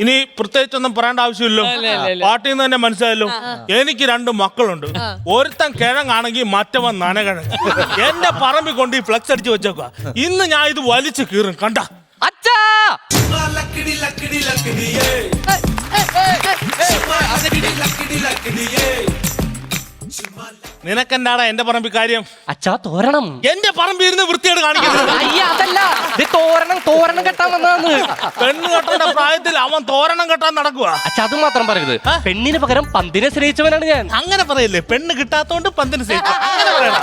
ഇനി പ്രത്യേകിച്ചൊന്നും പറയേണ്ട ആവശ്യമില്ലല്ലോ. പാട്ടിൽ നിന്ന് തന്നെ മനസ്സിലായല്ലോ. എനിക്ക് 2 മക്കളുണ്ട്. ഒരുത്തൻ കിഴങ്ങാണെങ്കിൽ മറ്റവൻ നനകിഴങ്ങ്. എന്റെ പറമ്പിൽ കൊണ്ട് ഈ ഫ്ലെക്സ് അടിച്ച് വെച്ചേക്കുക. ഇന്ന് ഞാൻ ഇത് വലിച്ചു കീറും. കണ്ട അച്ഛാ നിനക്കെന്താടാ എന്റെ പറമ്പിൽ കാര്യം? അച്ഛാ തോരണം. എന്റെ പറമ്പിൽ ഇരുന്ന് വൃത്തിയോട് കാണിക്കുന്നത്. അയ്യ അതല്ല, തോരണം കെട്ടാൻ വന്നതാണ്. പെണ്ണ് കെട്ടേണ്ട പ്രായത്തിൽ അവൻ തോരണം കെട്ടാൻ നടക്കുക. അച്ഛാ അത് മാത്രം പറയരുത്. പെണ്ണിന് പകരം പന്തിനെ സ്നേഹിച്ചവനാണ് ഞാൻ. അങ്ങനെ പറയല്ലേ, പെണ്ണ് കിട്ടാത്തോണ്ട് പന്തിന് സ്നേഹിച്ചു. അങ്ങനെ പറയണം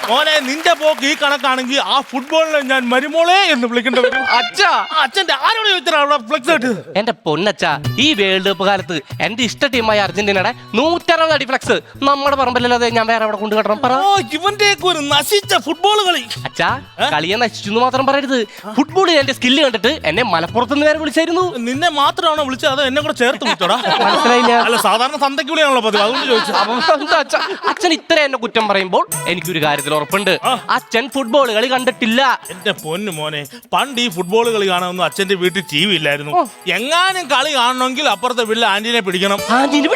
മോനെ. നിന്റെ പോക്ക് ഈ കണക്കാണെങ്കിൽ ആ ഫുട്ബോളിനെ ഞാൻ മരുമോളെ എന്ന് വിളിക്കേണ്ടി വരും. അച്ഛാ അച്ഛന്റെ ആരോട് ചോദിച്ചാ ഫ്ലെക്സ് കിട്ടിയത്? എന്റെ പൊന്നച്ഛാ, ഈ വേൾഡ് കപ്പ് കാലത്ത് എന്റെ ഇഷ്ട ടീമായ അർജന്റീനയുടെ 160 അടി ഫ്ലെക്സ് നമ്മുടെ പറമ്പിലല്ലാതെ ഞാൻ വേറെ അവിടെ കൊണ്ട് കെട്ടണം. പറ. ഇവന്റെ ഒരു നശിച്ച ഫുട്ബോൾ കളി. അച്ഛാ കളിയെ നശിച്ചു മാത്രം പറയരുത്. ഫുട്ബോളിൽ എന്റെ സ്കില്ല് കണ്ടിട്ട് എന്നെ മലപ്പുറത്ത് നിന്ന് വേറെ വിളിച്ചായിരുന്നു. നിന്നെ മാത്രമാണോ വിളിച്ചത്, അതോ എന്നെ കൂടെ ചേർത്ത് വിളിച്ചോടാ? മനസ്സിലായില്ല. അല്ല, സാധാരണ സന്ധ്യക്ക് വിളിയാണല്ലോ പതിവ്, അതുകൊണ്ട് ചോദിച്ചു. അച്ഛൻ ഇത്ര എന്നെ കുറ്റം പറയുമ്പോൾ എനിക്കൊരു കാര്യത്തിൽ ഉറപ്പുണ്ട്. അച്ഛൻ ഫുട്ബോൾ കളി കണ്ടിട്ടില്ല. എന്റെ പൊന്നു മോനെ, പണ്ട് ഈ ഫുട്ബോൾ കളി കാണാനൊന്നും അച്ഛന്റെ വീട്ടിൽ TV ഇല്ലായിരുന്നു. എങ്ങാനും കളി കാണണമെങ്കിൽ അപ്പുറത്തെ വീട്ടിൽ ആന്റിനെ പിടിക്കണം. ആന്റിനെ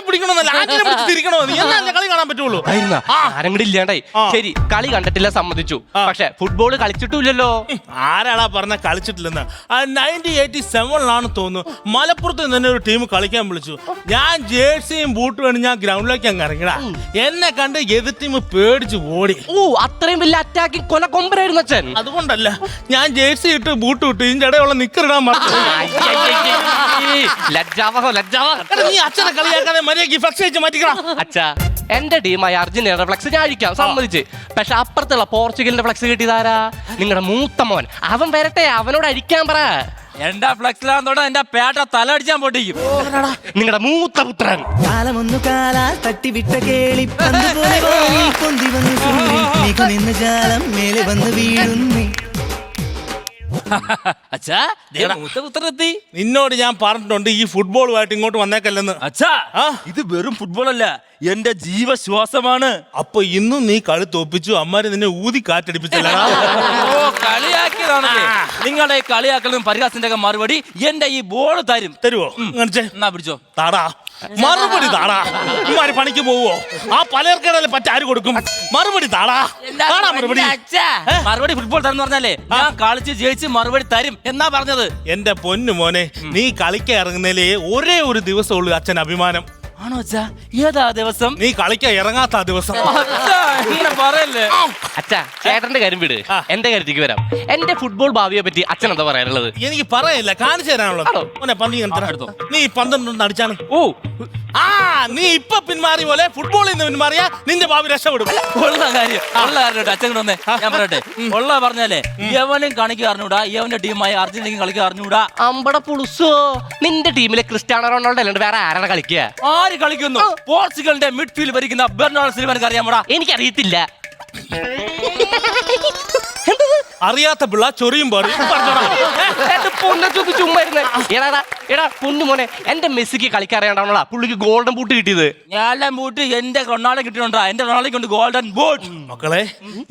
പിടിക്കണമെന്നല്ല, ആന്റിനെ പിടിച്ച് തിരിക്കണോ. എന്നാലേ കളി കാണാൻ പറ്റുള്ളൂ. ആരെങ്കിലും ഇല്ലാണ്ടായി. ശരി, കളി കണ്ടിട്ടില്ല, സമ്മതിച്ചു. പക്ഷെ ഫുട്ബോൾ കളിച്ചിട്ടില്ലല്ലോ. ആരാടാ പറഞ്ഞ കളിച്ചിട്ടില്ലെന്ന്? 1987 തോന്നുന്നു മലപ്പുറത്ത് തന്നെ ഒരു ടീം കളിക്കാൻ വിളിച്ചു. ഞാൻ ജേഴ്സിയും ബൂട്ടും വേണം, ഞാൻ ഗ്രൗണ്ടിലേക്ക് അങ്ങ് ഇറങ്ങിടാ. എന്നെ കണ്ട് എതിർ ടീം പേടിച്ച് ഓടി. അത്രയും വലിയ അറ്റാക്കിംഗ് കൊല കൊമ്പരായിരുന്നു അച്ഛൻ. അതുകൊണ്ടല്ല, ഞാൻ ജേഴ്സി ഇട്ട് ബൂട്ട് ഇട്ട് ഇതിന്റെ ഇടയുള്ള നിക്കറിടാൻ മറന്നു. നീ അച്ഛനെ കളിയാക്കാതെ മര്യാദയ്ക്ക് ഫ്ലെക്സ് അടിച്ച് മാറ്റിക്കണം. അച്ഛാ എന്റെ ടീമായ അർജന്റീനയുടെ ഫ്ലെക്സ് ഞാൻ അഴിക്കാം, സമ്മതിച്ച്. പക്ഷെ അപ്പുറത്തുള്ള പോർച്ചുഗലിന്റെ ഫ്ലെക്സ് കിട്ടിയതാരാ? നിങ്ങളുടെ മൂത്ത മോൻ. അവൻ വരട്ടെ, അവനോട് അഴിക്കാൻ പറ. എന്റെ ഫ്ലെക്സിലാന്നോടെ എന്റെ പേട്ട തല അടിച്ചാൻ പൊട്ടിക്കും. നിങ്ങളുടെ മൂത്ത പുത്രൻ. കാലമൊന്നു കാലാൽ തട്ടിവിട്ട കേളി പൊന്തി വന്നു ജാലം മേലെ വന്ന് വീഴുന്നു. അച്ഛാ മൂത്ത പുത്രനെത്തി. നിന്നോട് ഞാൻ പറഞ്ഞിട്ടുണ്ട് ഈ ഫുട്ബോളുമായിട്ട് ഇങ്ങോട്ട് വന്നേക്കല്ലെന്ന്. അച്ഛാ ഇത് വെറും ഫുട്ബോൾ അല്ല, എന്റെ ജീവശ്വാസമാണ്. അപ്പൊ ഇന്നും നീ കളി തോപ്പിച്ചു, അമ്മാര് നിന്നെ ഊതി കാറ്റടിപ്പിച്ചല്ല. കളിയാക്കിയതാണല്ലേ. നിങ്ങളുടെ ഈ കളിയാക്കലും പരിഹാസത്തിന്റെ ഒക്കെ മറുപടി എന്റെ ഈ ബോൾ തരുവോ? എന്നാ പിടിച്ചോ. താടാ മറുപടി താടാ. ഇമാര് പണിക്ക് പോവോ? ആ പലർക്കിടയിൽ പറ്റാര് കൊടുക്കും? മറുപടി താടാ. മറുപടി മറുപടി ഫുട്ബോൾ തരും പറഞ്ഞാലേ ഞാൻ കളിച്ച് ജയിച്ച് മറുപടി തരും എന്നാ പറഞ്ഞത്. എന്റെ പൊന്നു മോനെ, നീ കളിക്കാൻ ഇറങ്ങുന്നതിലേ ഒരേ ഒരു ദിവസമുള്ളൂ അച്ഛൻ അഭിമാനം. ആണോ അച്ഛാ? ഏതാ ദിവസം? നീ കളിക്കാൻ ഇറങ്ങാത്ത ദിവസം. ഇങ്ങനെ പറയല്ലേ. അച്ഛാ ചേട്ടന്റെ കാര്യം വിട്, എന്റെ കാര്യത്തേക്ക് വരാം. എന്റെ ഫുട്ബോൾ ഭാവിയെ പറ്റി അച്ഛൻ എന്താ പറയാനുള്ളത്? എനിക്ക് പറയില്ല, കാണിച്ചു തരാനുള്ളത്. നീ 12 അടിച്ചാണ്. നീ ഇപ്പൊ പിന്മാറി പോലെ ഫുട്ബോളിൽ നിന്ന് പിന്മാറിയാ നിന്റെ ഭാവി രക്ഷപ്പെടും. ഉള്ള കാര്യം അച്ഛൻ വന്നേ ഞാൻ പറയട്ടെ. ഉള്ള പറഞ്ഞാലേ യവനും കളിക്ക് അറിഞ്ഞൂടാ, യവന്റെ ടീമായ അർജന്റീനയ്ക്ക് കളിക്ക് അറിഞ്ഞൂടാ. അമ്പട പുളുസോ, നിന്റെ ടീമിലെ ക്രിസ്ത്യാനോ റൊണാൾഡോ അല്ലാണ്ട് വേറെ ആരാണ് കളിക്കുക? ആര് കളിക്കുന്നു? പോർച്ചുഗലിന്റെ മിഡ്ഫീൽഡ് ഭരിക്കുന്ന ബെർണാർഡോ സിൽവനക്ക് അറിയാമോടാ? എനിക്കറിയത്തില്ല. അറിയാത്ത പിള്ള ചൊറിയും പൊന്നുമോനെ, എന്റെ മെസ്സിക്ക് കളിക്കറിയാണ്ടാണോ പുള്ളിക്ക് ഗോൾഡൻ ബൂട്ട് കിട്ടിയത്? ഞാൻ ബൂട്ട് എന്റെ റൊണാൾഡോ കിട്ടിയിട്ടുണ്ടോ? എന്റെ റൊണാൾഡോയ്ക്ക് ഉണ്ട് ഗോൾഡൻ ബൂട്ട്. മക്കളെ,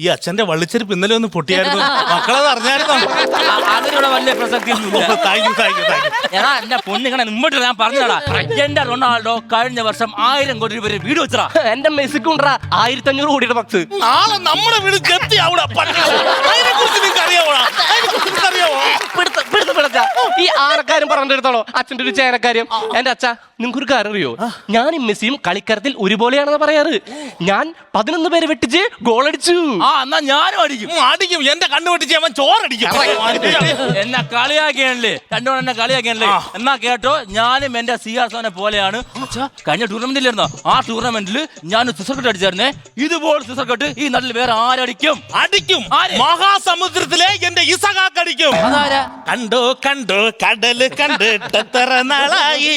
ഈ അച്ഛന്റെ വള്ളിച്ചെരുപ്പ് ഇന്നലെ ഒന്ന് പൊട്ടിയായിരുന്നു. മക്കളത് അറിഞ്ഞായിരുന്നോ? അതിനുള്ള വലിയ പ്രസക്തി എടാ എന്റെ പൊന്നിങ്ങനെ മുമ്പോട്ട് ഞാൻ പറഞ്ഞതാ. എന്റെ റൊണാൾഡോ കഴിഞ്ഞ വർഷം 1000 കോടി രൂപ വീട് വെച്ചടാ. എന്റെ മെസ്സിക്ക് ഉണ്ടാ 1500 കോടിയുടെ ബക്സ്. നാളെ നമ്മുടെ വീട് ജപ്തി ആവൂടാ. ഈ ആനക്കാരും പറഞ്ഞെടുത്തോളോ അച്ഛൻ്റെ ഒരു ചേനക്കാര്യം. എന്റെ അച്ഛ, നിങ്ങൾക്കൊരു കാര്യം അറിയോ? ഞാനും മെസ്സിയും കളിക്കാരത്തിൽ ഒരുപോലെയാണെന്ന് പറയാറ്. ഞാൻ 11 പേരെ വെട്ടിച്ച് ഗോളടിച്ചു. എന്നാ ഞാനും അടിക്കും. എന്റെ കണ്ണു വെട്ടിച്ച് അവൻ ചോറടിക്കും. എന്നെ കളിയാക്കിയല്ലേ, കണ്ടോണ്ട് എന്നെ കളിയാക്കിയല്ലേ. എന്നാ കേട്ടോ, ഞാനും എന്റെ സിയാസോനെ പോലെയാണ്. കഴിഞ്ഞ ടൂർണമെന്റിലായിരുന്നോ? ആ ടൂർണമെന്റിൽ ഞാൻ സിസർക്കട്ട് അടിച്ചായിരുന്നേ. ഇതുപോലെ സിസർക്കട്ട് ഈ നാട്ടിൽ വേറെ ആരടിക്കും? മഹാസമുദ്രത്തിലെ എന്റെ ഇസഹാക്കടിക്കും. കണ്ടോ കണ്ടോ കടല് കണ്ടിട്ടെത്ര നാളായി.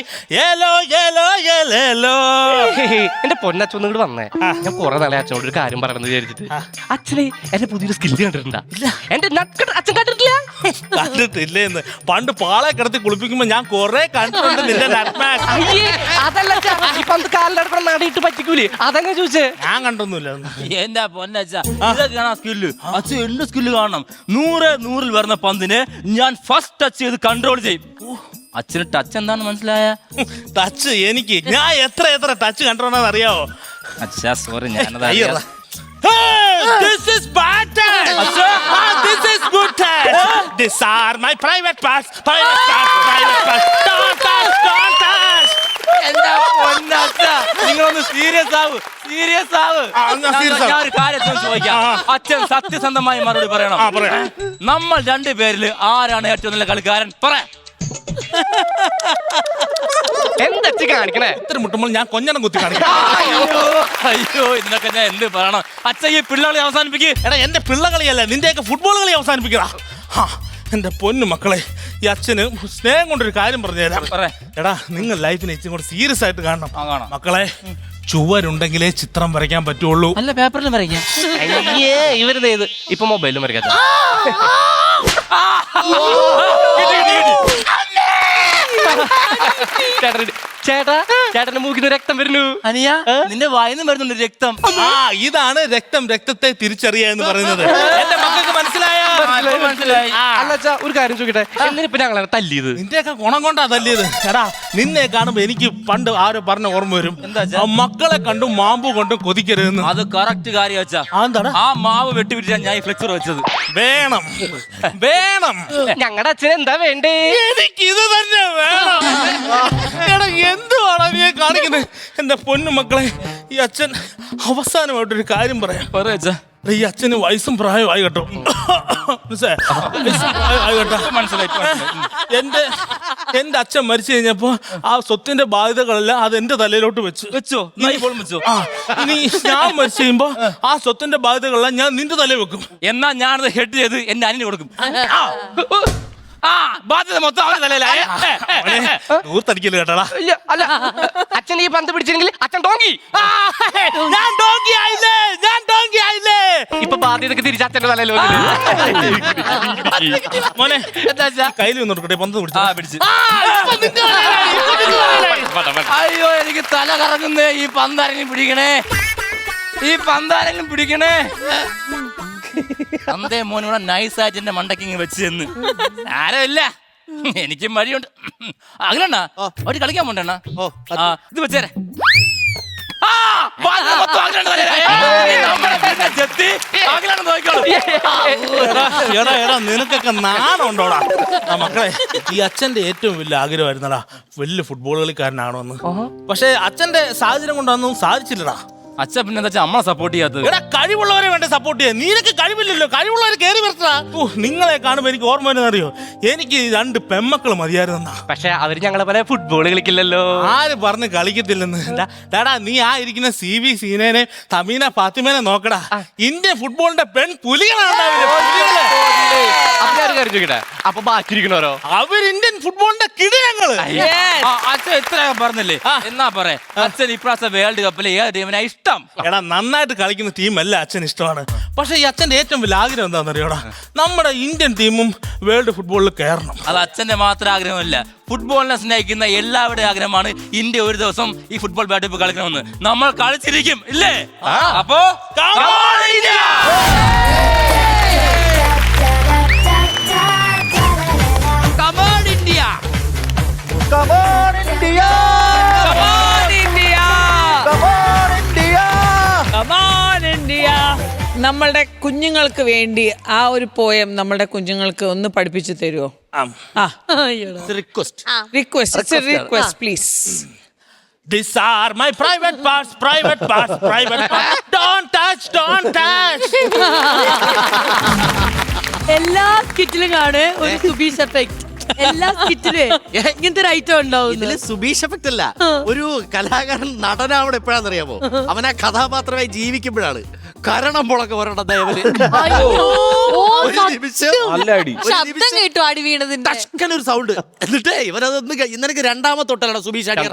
എന്റെ പൊന്നച്ഛൻ ഇങ്ങോട്ട് വന്നേ. ഞാൻ കുറെ നാളെ അച്ഛനോട് ഒരു കാര്യം പറയണമെന്ന് വിചാരിച്ചിട്ട്. അച്ഛനെ എന്റെ പുതിയൊരു സ്കില്ല് കണ്ടിട്ടുണ്ടാ? എന്റെ അച്ഛൻ കണ്ടിട്ടില്ല. കണ്ടിട്ടില്ലേന്ന്. പണ്ട് പാളെ കിടത്തി കുളിപ്പിക്കുമ്പോ ഞാൻ കൊറേ കണ്ടിട്ടുണ്ട് നിന്റെ നട്ട്മാൻ. അയ്യേ, അതല്ല അച്ഛാ. ഈ പന്ത് കാലിലടക്കണം നാടിയിട്ട് പറ്റിക്കൂലേ, അതന്നെ ചോദിച്ചേ. ഞാൻ കണ്ടൊന്നുമില്ല. എന്റെ പൊന്നച്ച, ഇതൊക്കെയാണ് സ്കില്ല്. അച്ഛൻ എന്ത് സ്കില്ല് കാണണം. 100-100 വരുന്ന പന്തിനെ ഞാൻ ഫസ്റ്റ് ടച്ച് ചെയ്ത് കൺട്രോൾ ചെയ്യും. അച്ഛന് ടച്ച് എന്താന്ന് മനസ്സിലായ? ടച്ച് എനിക്ക് ഞാൻ എത്ര ടച്ച് കണ്ടോണെന്ന് അറിയാവോ? അച്ഛാ സോറി, ഞാനത് അയ്യടാ. This is bad touch. This is good touch. These are my private parts. Private parts. Don't touch. എന്റെ പൊന്നച്ച, നിങ്ങളൊന്ന് സീരിയസ് ആവ്. ഞാൻ ഒരു കാര്യത്തിൽ ചോദിക്കാം. അച്ഛൻ സത്യസന്ധമായി മറുപടി പറയണം. നമ്മൾ 2 പേരിൽ ആരാണ് ഏറ്റവും നല്ല കളിക്കാരൻ? പറയാ. എന്താ കാണിക്കണേ? ഇത്ര മുട്ടുമ്പോൾ ഞാൻ കൊഞ്ഞണം കുത്തി കാണിക്കാം. അയ്യോ, ഇതിനൊക്കെ ഞാൻ എന്ത് പറയണം? അച്ഛൻ ഈ പിള്ളകളി അവസാനിപ്പിക്കുക. എടാ, എന്റെ പിള്ളകളിയല്ല, നിന്റെയൊക്കെ ഫുട്ബോൾ കളി അവസാനിപ്പിക്കടാ. എന്റെ പൊന്നു മക്കളെ, ഈ അച്ഛന് സ്നേഹം കൊണ്ടൊരു കാര്യം പറഞ്ഞു തരാം. എടാ, നിങ്ങൾ ലൈഫിനെ ഇച്ചിരി കൂടെ സീരിയസ് ആയിട്ട് കാണണം. മക്കളെ, ചുവരുണ്ടെങ്കിലേ ചിത്രം വരയ്ക്കാൻ പറ്റുള്ളൂ. അല്ല, പേപ്പറിലും വരയ്ക്കാം. അയ്യേ, ഇവരുന്നേ ഇത് ഇപ്പൊ മൊബൈലും വരയ്ക്കാം. ചേട്ടാ, ചേട്ടന്റെ മൂക്കിന് രക്തം വരുന്നു. അനിയ, നിന്റെ വായിന്ന് വരുന്നുണ്ട് രക്തം. ഇതാണ് രക്തത്തെ തിരിച്ചറിയുക എന്ന് പറയുന്നത്. എന്റെ മക്കൾക്ക് മനസ്സിലായ? മനസ്സിലായി. അല്ല അച്ഛാ, ഒരു കാര്യം ചോദിക്കട്ടെ, എന്തിനിപ്പോ ഞങ്ങളാണ് തല്ലിയത്? നിന്റെയൊക്കെ ഗുണം കൊണ്ടാ തല്ലിയത്. എടാ, നിന്നെ കാണുമ്പോ എനിക്ക് പണ്ട് ആരോ പറഞ്ഞ ഓർമ്മ വരും. എന്താ? മക്കളെ കണ്ടും മാമ്പു കൊണ്ടും കൊതിക്കരുതെന്ന്. അത് കറക്റ്റ് കാര്യം വെച്ചാ. എന്താടാ? ആ മാവ് വെട്ടിവിട്ടാ ഞാൻ ഈ ഫ്ലെക്സർ വെച്ചത്. വേണം. ഞങ്ങളുടെ അച്ഛൻ എന്താ വേണ്ടേ? എനിക്ക് ഇത് തന്നെ വേണം. എടാ, എന്തുവാണ് നീ കാണിക്കുന്നത്? എന്റെ പൊന്നു മക്കളെ, ഈ അച്ഛൻ അവസാനമായിട്ടൊരു കാര്യം പറയാം. പറയാ. ഈ അച്ഛന് വയസ്സും പ്രായമായി കേട്ടോ. എന്റെ അച്ഛൻ മരിച്ചു കഴിഞ്ഞപ്പോ ആ സ്വത്തിന്റെ ബാധ്യതകളെല്ലാം അത് എന്റെ തലയിലോട്ട് വെച്ചോ. ഇനി ഞാൻ മരിച്ചു കഴിയുമ്പോ ആ സ്വത്തിന്റെ ബാധ്യതകളെല്ലാം ഞാൻ നിന്റെ തലയിൽ വെക്കും. എന്നാ ഞാനത് ഹെഡ് ചെയ്ത് എന്റെ അനിന് കൊടുക്കും. ബാധ്യത മൊത്തം അവന്റെ തലയിലായ. ഊർത്തടിക്കല് കേട്ടടാ. അല്ല, അച്ഛൻ ഈ പന്ത് പിടിച്ചില്ലെങ്കിൽ അച്ഛൻ ഡോങ്കി. ഞാൻ ഡോങ്കി ആയില്ലേ. ഇപ്പൊ ബാധ്യതക്ക് തിരിച്ച് അച്ഛന്റെ തലയിൽ മോനെ, കയ്യിൽ വന്നോട്ടെ പന്ത് പിടിച്ചു. അയ്യോ, എനിക്ക് തല കറങ്ങുന്നേ. ഈ പന്താരെങ്കിലും പിടിക്കണേ. അന്തേ മോനൂടെ നൈസായിട്ട് എന്റെ മണ്ടക്കിങ് വെച്ച് ചെന്ന്. ആരമില്ല, എനിക്കും മടിയുണ്ട്. അകലണ്ണ അവര് കളിക്കാൻ പോണ്ടണ്ണ. ഇത് വെച്ചേരെ. നിനക്കൊക്കെ നാണുണ്ടോടാ? മക്കളെ, ഈ അച്ഛന്റെ ഏറ്റവും വലിയ ആഗ്രഹമായിരുന്നടാ വലിയ ഫുട്ബോൾ കളിക്കാരനാണോന്ന്. പക്ഷെ അച്ഛന്റെ സാഹചര്യം കൊണ്ടൊന്നും സാധിച്ചില്ലടാ. അച്ഛൻ പിന്നെ എന്താ നമ്മളെ സപ്പോർട്ട് ചെയ്യാത്തത്? എടാ, കഴിവുള്ളവരെ വേണ്ട സപ്പോർട്ട് ചെയ്യാൻ. നിനക്ക് കഴിവില്ലല്ലോ, കഴിവുള്ളവരെ കയറി വരട്ടാ. നിങ്ങളെ കാണുമ്പോ എനിക്ക് ഓർമ്മ വരുന്നറിയോ, എനിക്ക് 2 പെമ്മക്കൾ മതിയായിരുന്നാ. പക്ഷെ അവര് ഞങ്ങളെ പോലെ ഫുട്ബോൾ കളിക്കില്ലല്ലോ. ആര് പറഞ്ഞ് കളിക്കത്തില്ലെന്ന്? ഡാടാ, നീ ആ ഇരിക്കുന്ന CV സീനേനെ, തമീന ഫാത്തിമേനെ നോക്കടാ. ഇന്ത്യൻ ഫുട്ബോളിന്റെ പെൺ പുലികളാണ്. അപ്പൊ ബാക്കി ഇരിക്കണോരോ? അവർ ഇന്ത്യൻ ഫുട്ബോളിന്റെ കിടിലങ്ങള്. അച്ഛൻ ഇത്ര പറഞ്ഞില്ലേ? എന്നാ പറയാ, അച്ഛൻ ഇപ്രാവശ്യം വേൾഡ് കപ്പിൽ ഏത് ടീമിനാ ഇഷ്ടം? എടാ, നന്നായിട്ട് കളിക്കുന്ന ടീമല്ല അച്ഛൻ ഇഷ്ടമാണ്. പക്ഷെ ഈ അച്ഛന്റെ ഏറ്റവും വലിയ ആഗ്രഹം എന്താണെന്നറിയോടാ? നമ്മുടെ ഇന്ത്യൻ ടീമും വേൾഡ് ഫുട്ബോളിൽ കയറണം. അത് അച്ഛന്റെ മാത്രം ആഗ്രഹമല്ല, ഫുട്ബോളിനെ സ്നേഹിക്കുന്ന എല്ലാവരുടെയും ആഗ്രഹമാണ് ഇന്ത്യ ഒരു ദിവസം ഈ ഫുട്ബോൾ ബാറ്റ് കളിക്കണമെന്ന്. നമ്മൾ കളിച്ചിരിക്കും, ഇല്ലേ? അപ്പോ നമ്മളുടെ കുഞ്ഞുങ്ങൾക്ക് വേണ്ടി ആ ഒരു പോയം നമ്മളുടെ കുഞ്ഞുങ്ങൾക്ക് ഒന്ന് പഠിപ്പിച്ചു തരുമോ? Request please. These are my private parts. Don't touch. എല്ലാ സ്കിറ്റിലും കാണേ ഒരു സുബീഷ് എഫക്ട്. എല്ലാ സ്കിറ്റിലും ഇങ്ങനത്തെ ഒരു ഐറ്റം ഉണ്ടാവും. ഇതില് സുബീഷ് എഫക്ട് അല്ല, ഒരു കലാകാരൻ നടനാവണം എപ്പോഴാണെന്നറിയാമോ? അവൻ ആ കഥാപാത്രമായി ജീവിക്കുമ്പോഴാണ്. കരണം മുളക് വരണം ദയവല്. ഓ, ഒരു നിമിഷം നല്ല അടി. ശബ്ദം കേട്ടു അടി വീണതിന്റെ. ഒരു സൗണ്ട് എന്നിട്ട് ഇവരതൊന്ന് ഇന്നലെ രണ്ടാമത്തെ തൊട്ടല്ലാണ് സുബീഷ് അടി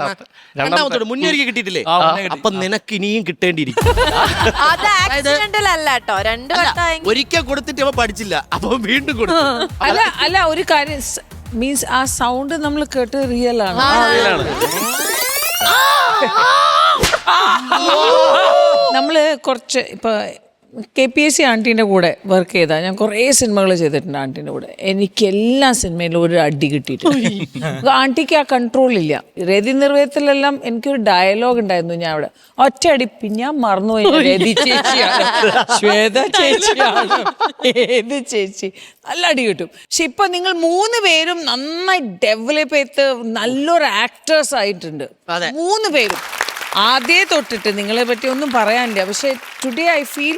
രണ്ടാമത്തോട്ട് മുന്നേറിക്ക് കിട്ടിയിട്ടില്ലേ? അപ്പൊ നിനക്ക് ഇനിയും കിട്ടേണ്ടിയിരിക്കും. അത് ആക്സിഡന്റൽ അല്ല കേട്ടോ, 2 വട്ടം ഒരിക്കൽ കൊടുത്തിട്ട് അവ പഠിച്ചില്ല, അപ്പൊ വീണ്ടും കൊടുത്തു. അല്ല ഒരു കാര്യം മീൻസ് ആ സൗണ്ട് നമ്മൾ കേട്ട് റിയൽ ആണ്. നമ്മള് കുറച്ച് ഇപ്പൊ KPSC ആൻറ്റീൻ്റെ കൂടെ വർക്ക് ചെയ്താൽ ഞാൻ കുറേ സിനിമകൾ ചെയ്തിട്ടുണ്ട് ആൻറ്റീൻ്റെ കൂടെ. എനിക്ക് എല്ലാ സിനിമയിലും ഒരു അടി കിട്ടിയിട്ടുണ്ട്. ആൻറ്റിക്ക് ആ കൺട്രോൾ ഇല്ല. രതി നിർവേദത്തിലെല്ലാം എനിക്കൊരു ഡയലോഗ് ഉണ്ടായിരുന്നു. ഞാൻ അവിടെ ഒറ്റ അടി ഞാൻ മറന്നുപോയി. രതി ചേച്ചിയാണ്, ശ്വേത ചേച്ചിയാണ്, ഏത് ചേച്ചി, നല്ല അടി കിട്ടും. പക്ഷെ ഇപ്പൊ നിങ്ങൾ 3 പേരും നന്നായി ഡെവലപ്പ് ചെയ്ത് നല്ലൊരു ആക്ടേഴ്സ് ആയിട്ടുണ്ട്. 3 പേരും ആദ്യേ തൊട്ടിട്ട് നിങ്ങളെ പറ്റി ഒന്നും പറയാനില്ല. പക്ഷെ ടുഡേ ഐ ഫീൽ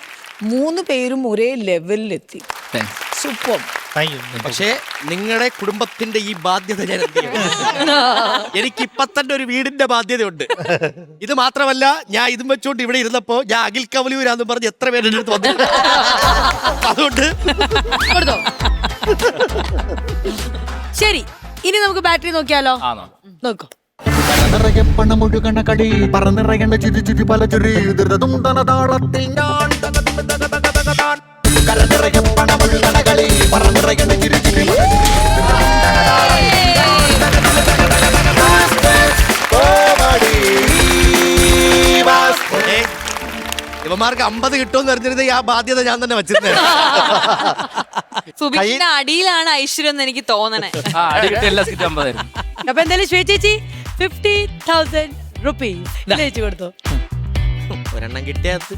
3 പേരും ഒരേ ലെവലിലെത്തി. സൂപ്പർ. പക്ഷേ നിങ്ങളുടെ കുടുംബത്തിന്റെ ഈ ബാധ്യത ഞാൻ എന്ത് ചെയ്യും? എനിക്ക് ഇപ്പൊ തന്നെ ഒരു വീടിന്റെ ബാധ്യതയുണ്ട്. ഇത് മാത്രമല്ല, ഞാൻ ഇതും വെച്ചോണ്ട് ഇവിടെ ഇരുന്നപ്പോ ഞാൻ അഖിൽ കവലിയൂരാന്ന് പറഞ്ഞ് എത്ര പേരുടെ അടുത്ത് വന്നു. അതുകൊണ്ട് ശരി, ഇനി നമുക്ക് ബാറ്ററി നോക്കിയാലോ? നോക്കൂ. നിറയെ പണമൊഴുകണ കളി പറന്നിറയേണ്ട ചിരി ചിരി പല ചുരി ദുരിതം താളത്തിൽ ഞാൻ കരനിറയെ പണമൊഴുകണ കളി പറന്നിറയേണ്ട ചിരി ചിരി. ഇവന്മാർക്ക് 50 കിട്ടുമെന്ന് അറിഞ്ഞിരുന്ന ആ ബാധ്യത ഞാൻ തന്നെ വെച്ചിരുന്നേ. സുബീഷിന്റെ അടിയിലാണ് ഐശ്വര്യം എന്ന് എനിക്ക് തോന്നണേ. അടി കിട്ടിയ എല്ലാ സ്കിറ്റ് 50 ആയിരുന്നു. അപ്പൊ എന്തായാലും ശ്വേത ചേച്ചി 50,000 rupees അയച്ചു കൊടുത്തു. ഒരെണ്ണം കിട്ടിയത്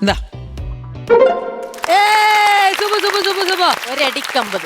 എന്താ ഒരടിക്ക് 50.